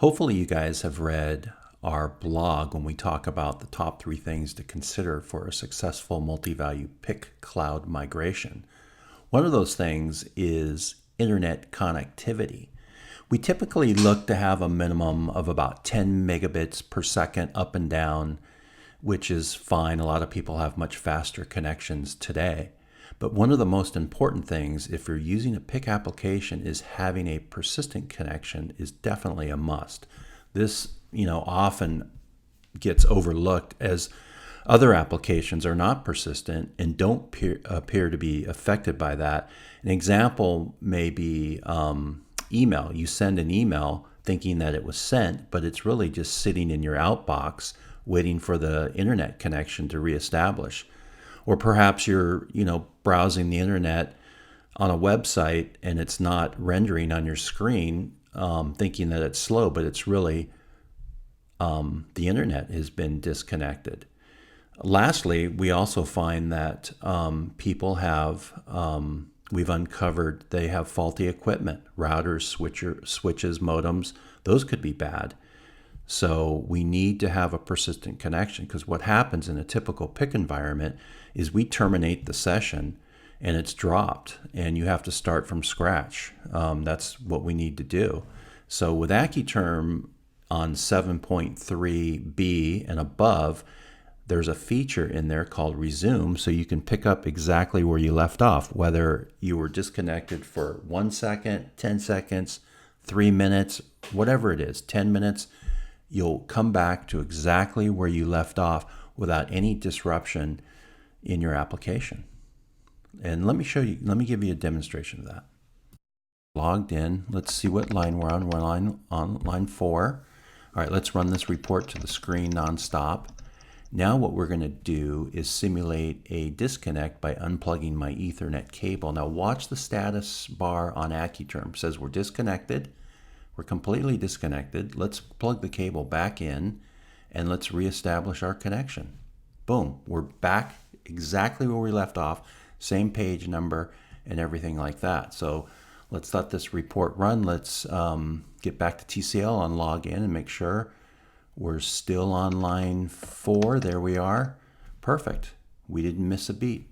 Hopefully you guys have read our blog when we talk about the top 3 things to consider for a successful multi-value PIC cloud migration. One of those things is internet connectivity. We typically look to have a minimum of about 10 megabits per second up and down, which is fine. A lot of people have much faster connections today. But one of the most important things if you're using a PIC application is having a persistent connection is definitely a must. This, often gets overlooked as other applications are not persistent and don't appear to be affected by that. An example may be email. You send an email thinking that it was sent, but it's really just sitting in your outbox waiting for the internet connection to reestablish. Or perhaps you're, browsing the internet on a website and it's not rendering on your screen, thinking that it's slow, but it's really the internet has been disconnected. Lastly, we also find that people have, we've uncovered they have faulty equipment, routers, switches, modems. Those could be bad. So we need to have a persistent connection, because what happens in a typical PIC environment is we terminate the session and it's dropped and you have to start from scratch. That's what we need to do. So with AccuTerm on 7.3b and above, there's a feature in there called ReZume, so you can pick up exactly where you left off, whether you were disconnected for 1 second, 10 seconds, 3 minutes, whatever it is, 10 minutes, you'll come back to exactly where you left off without any disruption in your application. And let me give you a demonstration of that. Logged in, let's see what line we're on. We're on line 4. All right, let's run this report to the screen nonstop. Now what we're going to do is simulate a disconnect by unplugging my Ethernet cable. Now watch the status bar on AccuTerm. It says we're disconnected. We're completely disconnected. Let's plug the cable back in and let's reestablish our connection. Boom, we're back exactly where we left off, same page number and everything like that. So let's let this report run. Let's get back to TCL and log in and make sure we're still on line 4. There we are. Perfect. We didn't miss a beat.